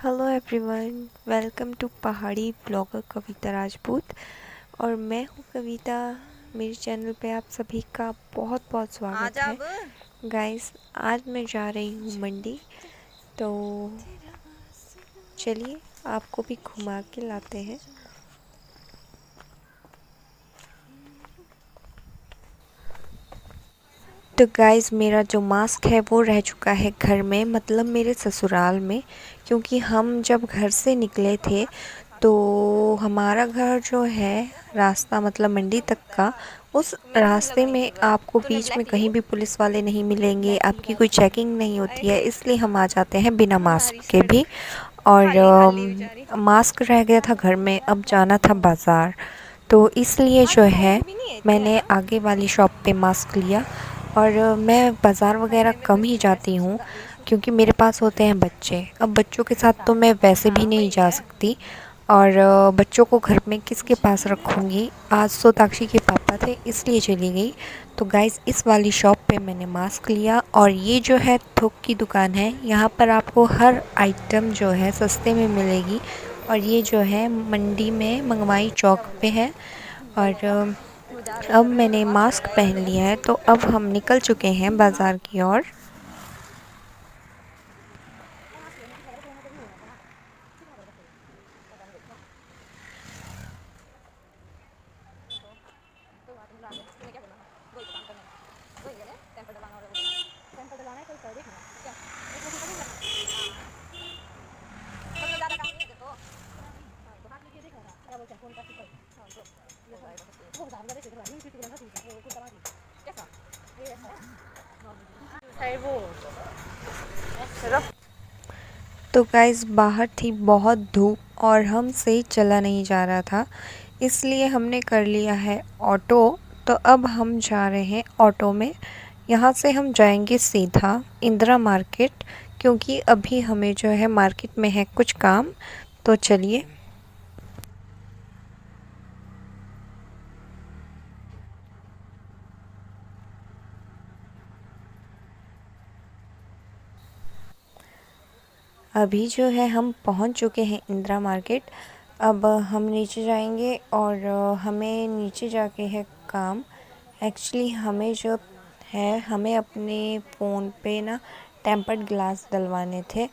Hello everyone, welcome to पहाड़ी blogger कविता राजपूत। और मैं हूँ कविता। मेरे चैनल पे आप सभी का बहुत बहुत स्वागत है। गाइस, आज मैं जा रही हूँ मंडी, तो चलिए आपको भी घुमा के लाते हैं। तो गाइस, मेरा जो मास्क है वो रह चुका है घर में, मतलब मेरे ससुराल में, क्योंकि हम जब घर से निकले थे तो हमारा घर जो है रास्ता मतलब मंडी तक का, उस रास्ते में आपको बीच में कहीं भी पुलिस वाले नहीं मिलेंगे, आपकी कोई चेकिंग नहीं होती है, इसलिए हम आ जाते हैं बिना मास्क के भी। और मास्क रह गया था घर में, अब जाना था बाज़ार, तो इसलिए जो है मैंने आगे वाली शॉप पे मास्क लिया। और मैं बाज़ार वगैरह कम ही जाती हूँ क्योंकि मेरे पास होते हैं बच्चे। अब बच्चों के साथ तो मैं वैसे भी नहीं जा सकती, और बच्चों को घर में किसके पास रखूँगी। आज सोताक्षी के पापा थे इसलिए चली गई। तो गाइस, इस वाली शॉप पे मैंने मास्क लिया। और ये जो है थोक की दुकान है, यहाँ पर आपको हर आइटम जो है सस्ते में मिलेगी। और ये जो है मंडी में मंगवाई चौक पे है। और अब मैंने मास्क पहन लिया है, तो अब हम निकल चुके हैं बाज़ार की ओर। तो गाइस, बाहर थी बहुत धूप और हमसे चला नहीं जा रहा था, इसलिए हमने कर लिया है ऑटो। तो अब हम जा रहे हैं ऑटो में। यहाँ से हम जाएंगे सीधा इंदिरा मार्केट, क्योंकि अभी हमें जो है मार्केट में है कुछ काम। तो चलिए। अभी जो है हम पहुंच चुके हैं इंदिरा मार्केट। अब हम नीचे जाएंगे और हमें नीचे जाके है काम। एक्चुअली हमें जो है, हमें अपने फ़ोन पे ना टेम्पर्ड ग्लास डलवाने थे,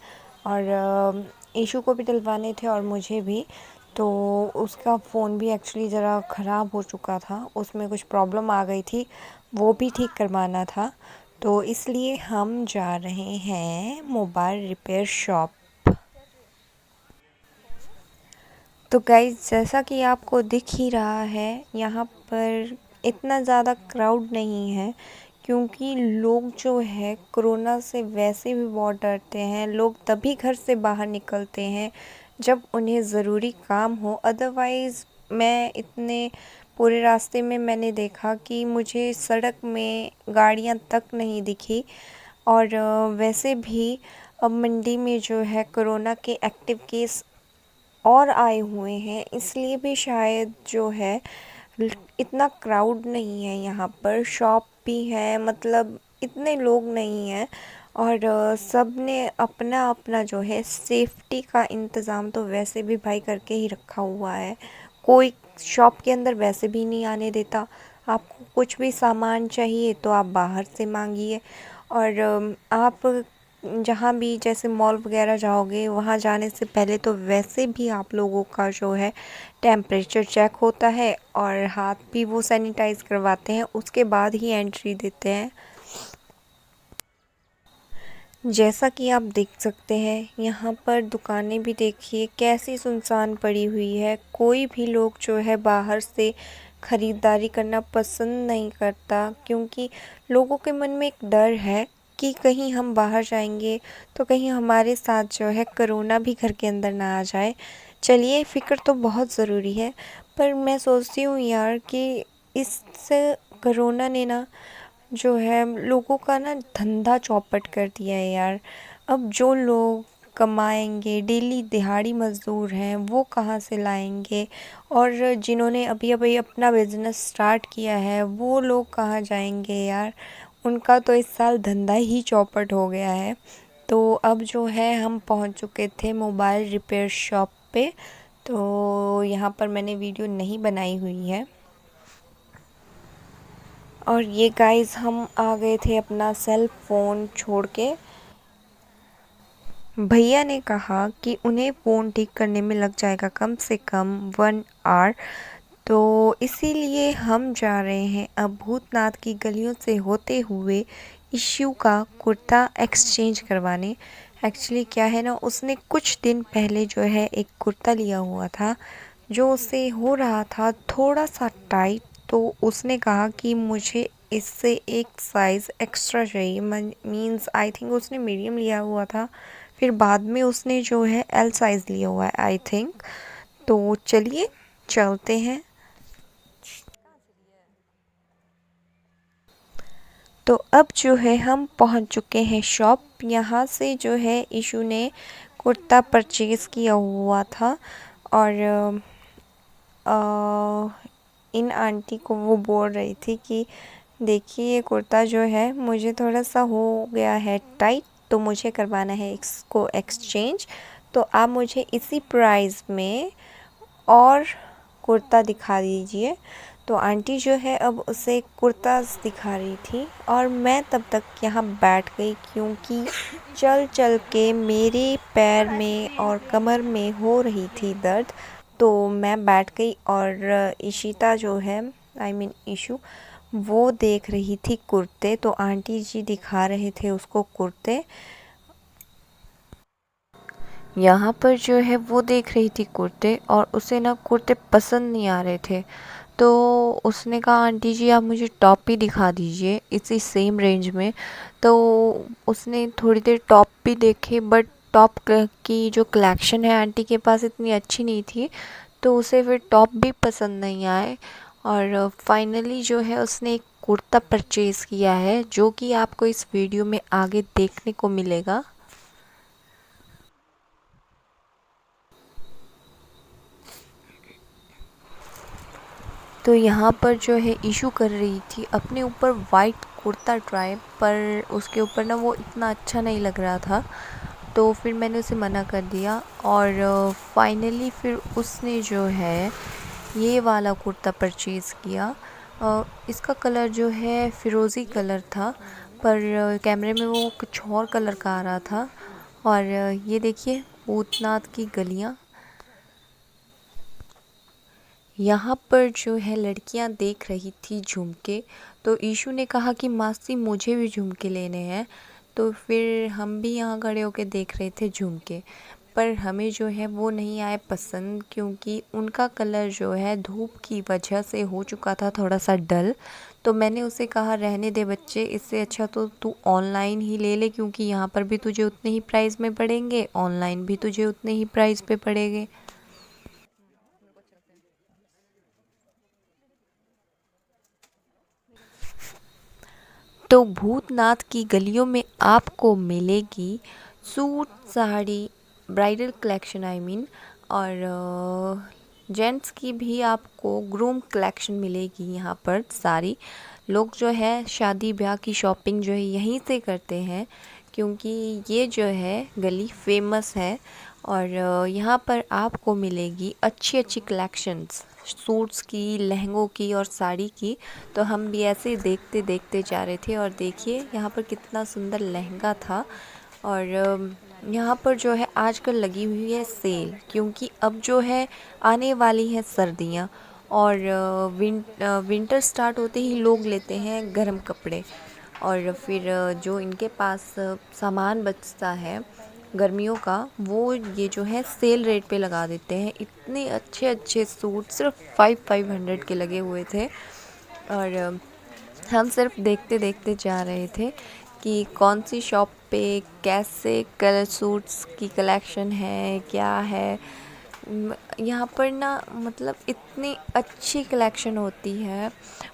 और ईशू को भी डलवाने थे और मुझे भी। तो उसका फ़ोन भी एक्चुअली ज़रा ख़राब हो चुका था, उसमें कुछ प्रॉब्लम आ गई थी, वो भी ठीक करवाना था। तो इसलिए हम जा रहे हैं मोबाइल रिपेयर शॉप। तो गाइस, जैसा कि आपको दिख ही रहा है, यहाँ पर इतना ज़्यादा क्राउड नहीं है, क्योंकि लोग जो है कोरोना से वैसे भी बहुत डरते हैं। लोग तभी घर से बाहर निकलते हैं जब उन्हें ज़रूरी काम हो। अदरवाइज़ मैं इतने पूरे रास्ते में मैंने देखा कि मुझे सड़क में गाड़ियाँ तक नहीं दिखी। और वैसे भी अब मंडी में जो है कोरोना के एक्टिव केस और आए हुए हैं, इसलिए भी शायद जो है इतना क्राउड नहीं है। यहाँ पर शॉप भी है, मतलब इतने लोग नहीं हैं। और सब ने अपना अपना जो है सेफ्टी का इंतज़ाम तो वैसे भी भाई करके ही रखा हुआ है। कोई शॉप के अंदर वैसे भी नहीं आने देता। आपको कुछ भी सामान चाहिए तो आप बाहर से मांगिए। और आप जहाँ भी जैसे मॉल वगैरह जाओगे, वहाँ जाने से पहले तो वैसे भी आप लोगों का जो है टेम्परेचर चेक होता है, और हाथ भी वो सैनिटाइज़ करवाते हैं, उसके बाद ही एंट्री देते हैं। जैसा कि आप देख सकते हैं, यहाँ पर दुकानें भी देखिए कैसी सुनसान पड़ी हुई है। कोई भी लोग जो है बाहर से ख़रीदारी करना पसंद नहीं करता, क्योंकि लोगों के मन में एक डर है कि कहीं हम बाहर जाएंगे तो कहीं हमारे साथ जो है कोरोना भी घर के अंदर ना आ जाए। चलिए, फ़िक्र तो बहुत ज़रूरी है, पर मैं सोचती हूँ यार कि इस कोरोना ने ना जो है लोगों का ना धंधा चौपट कर दिया है यार। अब जो लोग कमाएंगे, डेली दिहाड़ी मज़दूर हैं, वो कहाँ से लाएंगे? और जिन्होंने अभी अभी अपना बिज़नेस स्टार्ट किया है, वो लोग कहाँ जाएंगे यार? उनका तो इस साल धंधा ही चौपट हो गया है। तो अब जो है हम पहुंच चुके थे मोबाइल रिपेयर शॉप पे। तो यहाँ पर मैंने वीडियो नहीं बनाई हुई है। और ये गाइस हम आ गए थे अपना सेल फ़ोन छोड़ के। भैया ने कहा कि उन्हें फ़ोन ठीक करने में लग जाएगा कम से कम 1 आवर। तो इसीलिए हम जा रहे हैं अब भूतनाथ की गलियों से होते हुए इशू का कुर्ता एक्सचेंज करवाने। एक्चुअली क्या है ना, उसने कुछ दिन पहले जो है एक कुर्ता लिया हुआ था जो उसे हो रहा था थोड़ा सा टाइट। तो उसने कहा कि मुझे इससे एक साइज़ एक्स्ट्रा चाहिए। मींस आई थिंक उसने मीडियम लिया हुआ था, फिर बाद में उसने जो है एल साइज़ लिया हुआ है आई थिंक। तो चलिए चलते हैं। तो अब जो है हम पहुंच चुके हैं शॉप। यहाँ से जो है इशू ने कुर्ता परचेज़ किया हुआ था। और इन आंटी को वो बोल रही थी कि देखिए ये कुर्ता जो है मुझे थोड़ा सा हो गया है टाइट, तो मुझे करवाना है इसको एक्सचेंज। तो आप मुझे इसी प्राइस में और कुर्ता दिखा दीजिए। तो आंटी जो है अब उसे कुर्ता दिखा रही थी और मैं तब तक यहाँ बैठ गई क्योंकि चल चल के मेरे पैर में और कमर में हो रही थी दर्द। तो मैं बैठ गई और इशिता जो है आई मीन इशू वो देख रही थी कुर्ते। तो आंटी जी दिखा रहे थे उसको कुर्ते। यहाँ पर जो है वो देख रही थी कुर्ते और उसे ना कुर्ते पसंद नहीं आ रहे थे। तो उसने कहा आंटी जी आप मुझे टॉप भी दिखा दीजिए इसी सेम रेंज में। तो उसने थोड़ी देर टॉप भी देखे बट टॉप की जो कलेक्शन है आंटी के पास इतनी अच्छी नहीं थी। तो उसे फिर टॉप भी पसंद नहीं आए और फाइनली जो है उसने एक कुर्ता परचेज़ किया है जो कि आपको इस वीडियो में आगे देखने को मिलेगा। तो यहाँ पर जो है इशू कर रही थी अपने ऊपर वाइट कुर्ता ट्राई, पर उसके ऊपर ना वो इतना अच्छा नहीं लग रहा था। तो फिर मैंने उसे मना कर दिया और फाइनली फिर उसने जो है ये वाला कुर्ता परचेज़ किया। इसका कलर जो है फ़िरोज़ी कलर था, पर कैमरे में वो कुछ और कलर का आ रहा था। और ये देखिए भूतनाथ की गलियाँ। यहाँ पर जो है लड़कियाँ देख रही थी झुमके। तो ईशू ने कहा कि मासी मुझे भी झुमके लेने हैं। तो फिर हम भी यहाँ खड़े होके देख रहे थे झुमके, पर हमें जो है वो नहीं आए पसंद क्योंकि उनका कलर जो है धूप की वजह से हो चुका था थोड़ा सा डल। तो मैंने उसे कहा रहने दे बच्चे, इससे अच्छा तो तू ऑनलाइन ही ले ले क्योंकि यहाँ पर भी तुझे उतने ही प्राइस में पड़ेंगे, ऑनलाइन भी तुझे उतने ही प्राइस पे पड़ेंगे। तो भूतनाथ की गलियों में आपको मिलेगी suit, sari, bridal collection I mean, और जेंट्स की भी आपको ग्रूम कलेक्शन मिलेगी। यहाँ पर सारी लोग जो है शादी ब्याह की शॉपिंग जो है यहीं से करते हैं क्योंकि ये जो है गली फेमस है। और यहाँ पर आपको मिलेगी अच्छी अच्छी कलेक्शंस सूट्स की, लहंगों की और साड़ी की। तो हम भी ऐसे ही देखते देखते जा रहे थे और देखिए यहाँ पर कितना सुंदर लहंगा था। और यहाँ पर जो है आजकल लगी हुई है सेल क्योंकि अब जो है आने वाली हैं सर्दियाँ और विंटर स्टार्ट होते ही लोग लेते हैं गर्म कपड़े। और फिर जो इनके पास सामान बचता है गर्मियों का वो ये जो है सेल रेट पे लगा देते हैं। इतने अच्छे अच्छे सूट सिर्फ 500 के लगे हुए थे और हम सिर्फ देखते देखते जा रहे थे कि कौन सी शॉप पे कैसे कलर सूट्स की कलेक्शन है क्या है। यहाँ पर ना मतलब इतनी अच्छी कलेक्शन होती है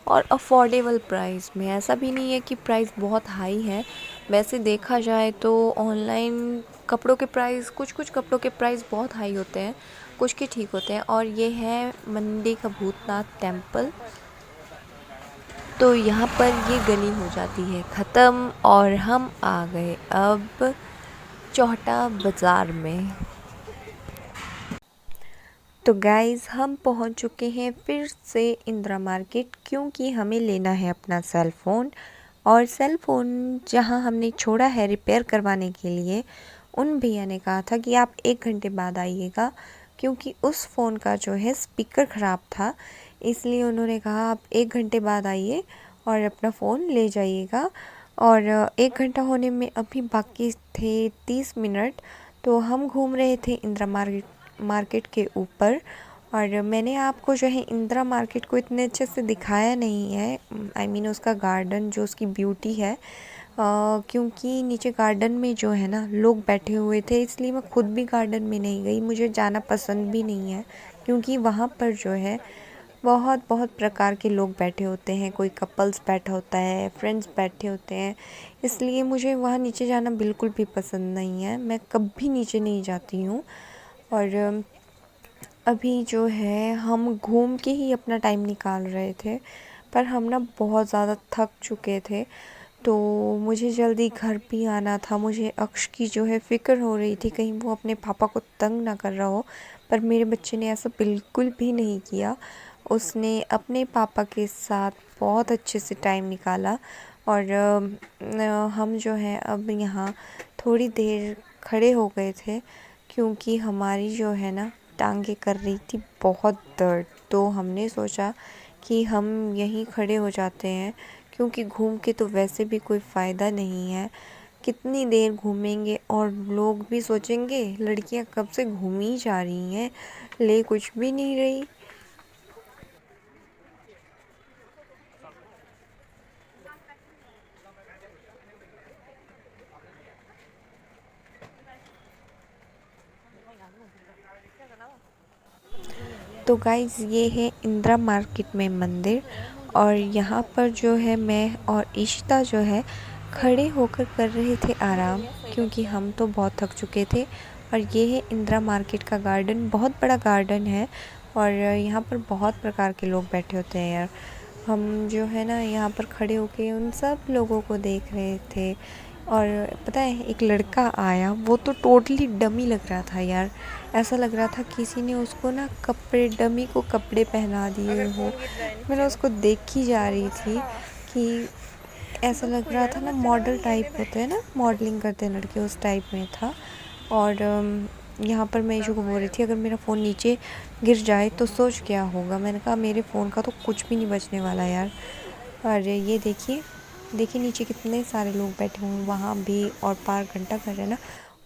और अफोर्डेबल प्राइस में। ऐसा भी नहीं है कि प्राइस बहुत हाई है। वैसे देखा जाए तो ऑनलाइन कपड़ों के प्राइस कुछ कुछ कपड़ों के प्राइस बहुत हाई होते हैं, कुछ के ठीक होते हैं। और ये है मंडी का भूतनाथ टेम्पल। तो यहाँ पर ये गली हो जाती है ख़त्म और हम आ गए अब चौटा बाज़ार में। तो गाइज़ हम पहुंच चुके हैं फिर से इंदिरा मार्केट, क्योंकि हमें लेना है अपना सेल फ़ोन। और सेल फ़ोन जहां हमने छोड़ा है रिपेयर करवाने के लिए, उन भैया ने कहा था कि आप 1 घंटे बाद आइएगा, क्योंकि उस फ़ोन का जो है स्पीकर ख़राब था। इसलिए उन्होंने कहा आप 1 घंटे बाद आइए और अपना फ़ोन ले जाइएगा। और 1 घंटा होने में अभी बाकी थे 30 मिनट। तो हम घूम रहे थे इंदिरा मार्केट के ऊपर। और मैंने आपको जो है इंदिरा मार्केट को इतने अच्छे से दिखाया नहीं है, आई मीन उसका गार्डन जो उसकी ब्यूटी है, क्योंकि नीचे गार्डन में जो है ना लोग बैठे हुए थे, इसलिए मैं खुद भी गार्डन में नहीं गई। मुझे जाना पसंद भी नहीं है, क्योंकि वहाँ पर जो है बहुत बहुत प्रकार के लोग बैठे होते हैं। कोई कपल्स बैठा होता है, फ्रेंड्स बैठे होते हैं, इसलिए मुझे वहाँ नीचे जाना बिल्कुल भी पसंद नहीं है। मैं कभी नीचे नहीं जाती हूँ। और अभी जो है हम घूम के ही अपना टाइम निकाल रहे थे, पर हम ना बहुत ज़्यादा थक चुके थे, तो मुझे जल्दी घर भी आना था। मुझे अक्ष की जो है फ़िक्र हो रही थी कहीं वो अपने पापा को तंग ना कर रहा हो, पर मेरे बच्चे ने ऐसा बिल्कुल भी नहीं किया। उसने अपने पापा के साथ बहुत अच्छे से टाइम निकाला। और हम जो है अब यहाँ थोड़ी देर खड़े हो गए थे, क्योंकि हमारी जो है ना टांगे कर रही थी बहुत दर्द। तो हमने सोचा कि हम यहीं खड़े हो जाते हैं, क्योंकि घूम के तो वैसे भी कोई फ़ायदा नहीं है। कितनी देर घूमेंगे, और लोग भी सोचेंगे लड़कियां कब से घूम ही जा रही हैं, ले कुछ भी नहीं रही। तो गाइज़ ये है इंदिरा मार्केट में मंदिर, और यहाँ पर जो है मैं और इशिता जो है खड़े होकर कर रहे थे आराम, क्योंकि हम तो बहुत थक चुके थे। और ये है इंदिरा मार्केट का गार्डन, बहुत बड़ा गार्डन है, और यहाँ पर बहुत प्रकार के लोग बैठे होते हैं यार। हम जो है ना यहाँ पर खड़े होके उन सब लोगों को देख रहे थे। और पता है एक लड़का आया, वो तो टोटली डमी लग रहा था यार। ऐसा लग रहा था किसी ने उसको ना कपड़े, डमी को कपड़े पहना दिए हो। मैं उसको देख ही जा रही थी कि ऐसा लग रहा था ना, मॉडल टाइप होते हैं ना, मॉडलिंग करते हैं लड़के, उस टाइप में था। और यहाँ पर मैं ईशू को बोल रही थी अगर मेरा फ़ोन नीचे गिर जाए तो सोच क्या होगा। मैंने कहा मेरे फ़ोन का तो कुछ भी नहीं बचने वाला यार। और ये देखिए देखिए नीचे कितने सारे लोग बैठे हुए हैं, वहाँ भी। और पार्क घंटा घर है ना,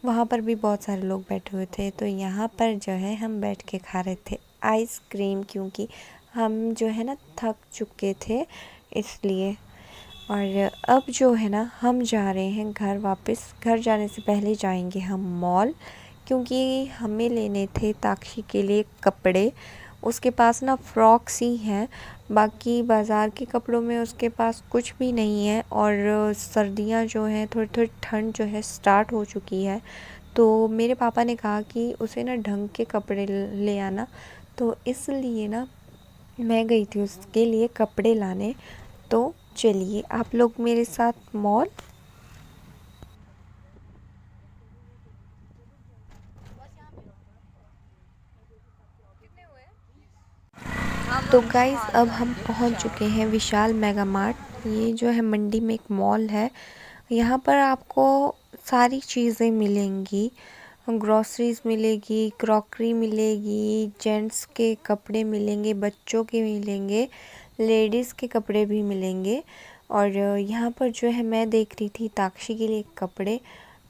वहाँ पर भी बहुत सारे लोग बैठे हुए थे। तो यहाँ पर जो है हम बैठ के खा रहे थे आइसक्रीम, क्योंकि हम जो है ना थक चुके थे इसलिए। और अब जो है ना हम जा रहे हैं घर वापस। घर जाने से पहले जाएंगे हम मॉल, क्योंकि हमें लेने थे ताक्षी के लिए कपड़े। उसके पास ना फ्रॉक्स ही हैं, बाकी बाज़ार के कपड़ों में उसके पास कुछ भी नहीं है। और सर्दियाँ जो हैं, थोड़ी थोड़ी ठंड जो है स्टार्ट हो चुकी है, तो मेरे पापा ने कहा कि उसे ना ढंग के कपड़े ले आना। तो इसलिए ना मैं गई थी उसके लिए कपड़े लाने। तो चलिए आप लोग मेरे साथ मॉल। तो गाइज़ अब हम पहुंच चुके हैं विशाल मेगा मार्ट। ये जो है मंडी में एक मॉल है। यहाँ पर आपको सारी चीज़ें मिलेंगी, ग्रॉसरीज मिलेगी, क्रॉकरी मिलेगी, जेंट्स के कपड़े मिलेंगे, बच्चों के मिलेंगे, लेडीज़ के कपड़े भी मिलेंगे। और यहाँ पर जो है मैं देख रही थी ताक्षी के लिए कपड़े।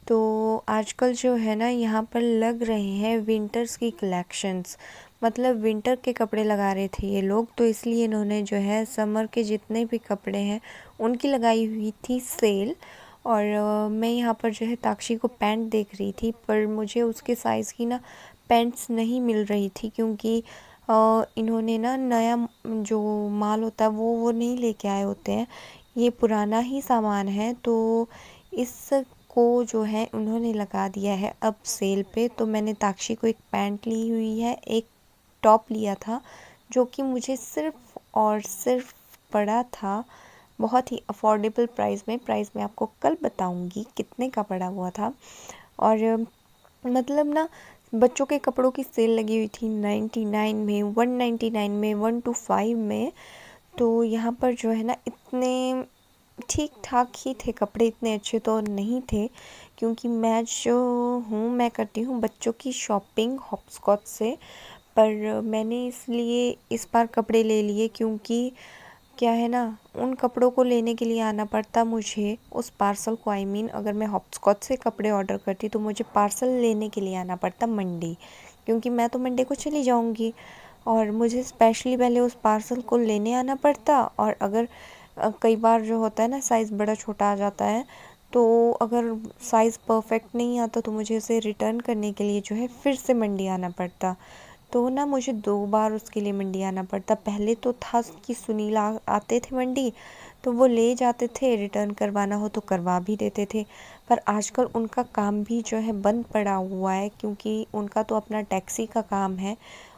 तो आजकल जो है ना यहाँ पर लग रहे हैं विंटर्स की कलेक्शंस, मतलब विंटर के कपड़े लगा रहे थे ये लोग। तो इसलिए इन्होंने जो है समर के जितने भी कपड़े हैं उनकी लगाई हुई थी सेल। और मैं यहाँ पर जो है ताक्षी को पैंट देख रही थी, पर मुझे उसके साइज़ की ना पैंट्स नहीं मिल रही थी, क्योंकि इन्होंने ना नया जो माल होता है वो नहीं लेके आए होते हैं। ये पुराना ही सामान है, तो इसको जो है उन्होंने लगा दिया है अब सेल पे। तो मैंने ताक्षी को एक पैंट ली हुई है, एक टॉप लिया था, जो कि मुझे सिर्फ़ और सिर्फ पड़ा था बहुत ही अफोर्डेबल प्राइस में। आपको कल बताऊंगी कितने का पड़ा हुआ था। और मतलब ना बच्चों के कपड़ों की सेल लगी हुई थी 99 में, 199 में, 125 में। तो यहाँ पर जो है ना इतने ठीक ठाक ही थे कपड़े, इतने अच्छे तो नहीं थे, क्योंकि मैं करती हूँ बच्चों की शॉपिंग हॉपस्कॉच से। पर मैंने इसलिए इस बार कपड़े ले लिए क्योंकि क्या है ना, उन कपड़ों को लेने के लिए आना पड़ता मुझे, उस पार्सल को अगर मैं हॉपस्कॉच से कपड़े ऑर्डर करती तो मुझे पार्सल लेने के लिए आना पड़ता मंडी, क्योंकि मैं तो मंडे को चली जाऊंगी और मुझे स्पेशली पहले उस पार्सल को लेने आना पड़ता। और अगर कई बार जो होता है ना साइज़ बड़ा छोटा आ जाता है, तो अगर साइज़ परफेक्ट नहीं आता तो मुझे उसे रिटर्न करने के लिए जो है फिर से मंडी आना पड़ता। तो ना मुझे 2 बार उसके लिए मंडी आना पड़ता। पहले तो था कि सुनील आते थे मंडी, तो वो ले जाते थे, रिटर्न करवाना हो तो करवा भी देते थे। पर आजकल उनका काम भी जो है बंद पड़ा हुआ है, क्योंकि उनका तो अपना टैक्सी का काम है।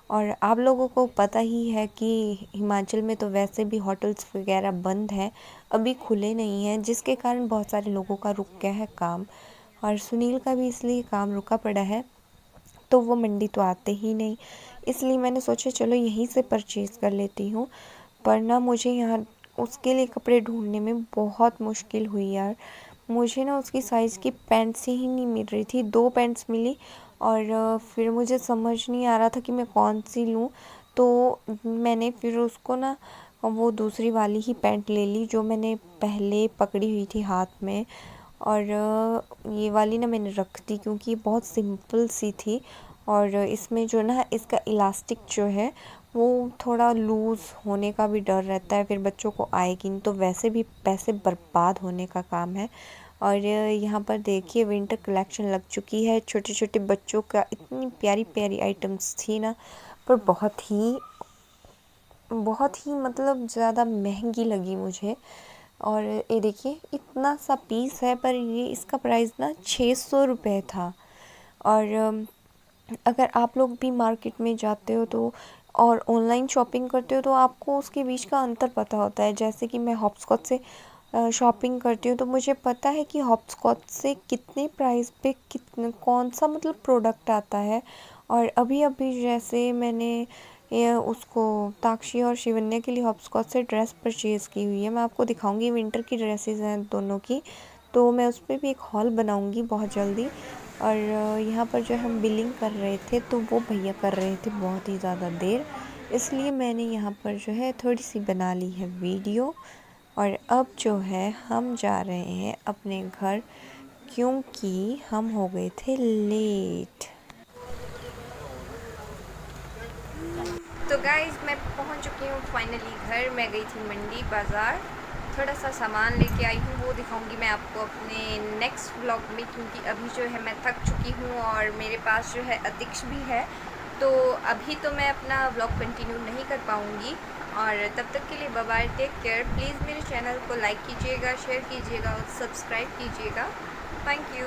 और आप लोगों को पता ही है कि हिमाचल में तो वैसे भी होटल्स वगैरह बंद हैं, अभी खुले नहीं हैं, जिसके कारण बहुत सारे लोगों का रुक गया है काम। और सुनील का भी इसलिए काम रुका पड़ा है, तो वो मंडी तो आते ही नहीं, इसलिए मैंने सोचा चलो यहीं से परचेज़ कर लेती हूँ। पर ना मुझे यहाँ उसके लिए कपड़े ढूंढने में बहुत मुश्किल हुई यार। मुझे ना उसकी साइज़ की पैंट्स ही नहीं मिल रही थी, 2 पैंट्स मिली। और फिर मुझे समझ नहीं आ रहा था कि मैं कौन सी लूँ। तो मैंने फिर उसको ना वो दूसरी वाली ही पैंट ले ली जो मैंने पहले पकड़ी हुई थी हाथ में। और ये वाली ना मैंने रख दी क्योंकि बहुत सिंपल सी थी। और इसमें जो ना इसका इलास्टिक जो है वो थोड़ा लूज़ होने का भी डर रहता है, फिर बच्चों को आएगी नहीं तो वैसे भी पैसे बर्बाद होने का काम है। और यहाँ पर देखिए विंटर कलेक्शन लग चुकी है, छोटे छोटे बच्चों का इतनी प्यारी प्यारी आइटम्स थी ना, पर बहुत ही मतलब ज़्यादा महंगी लगी मुझे। और ये देखिए इतना सा पीस है, पर ये इसका प्राइस ना 600 रुपये था। और अगर आप लोग भी मार्केट में जाते हो तो और ऑनलाइन शॉपिंग करते हो तो आपको उसके बीच का अंतर पता होता है। जैसे कि मैं हॉपस्कॉच से शॉपिंग करती हूँ तो मुझे पता है कि हॉपस्कॉच से कितने प्राइस पे कितने कौन सा मतलब प्रोडक्ट आता है। और अभी अभी जैसे मैंने ये उसको ताक्षी और शिवन्या के लिए हॉपस्कॉच से ड्रेस परचेज़ की हुई है, मैं आपको दिखाऊंगी, विंटर की ड्रेसेस हैं दोनों की, तो मैं उस पर भी एक हॉल बनाऊंगी बहुत जल्दी। और यहाँ पर जो हम बिलिंग कर रहे थे तो वो भैया कर रहे थे बहुत ही ज़्यादा देर, इसलिए मैंने यहाँ पर जो है थोड़ी सी बना ली है वीडियो। और अब जो है हम जा रहे हैं अपने घर, क्योंकि हम हो गए थे लेट। तो गाइज़ मैं पहुंच चुकी हूँ फाइनली घर। मैं गई थी मंडी बाज़ार, थोड़ा सा सामान लेके आई हूँ, वो दिखाऊंगी मैं आपको अपने नेक्स्ट व्लॉग में, क्योंकि अभी जो है मैं थक चुकी हूँ और मेरे पास जो है अतिक्ष भी है, तो अभी तो मैं अपना व्लॉग कंटिन्यू नहीं कर पाऊँगी। और तब तक के लिए bye bye, take care. Please मेरे चैनल को लाइक कीजिएगा, शेयर कीजिएगा और सब्सक्राइब कीजिएगा। Thank you.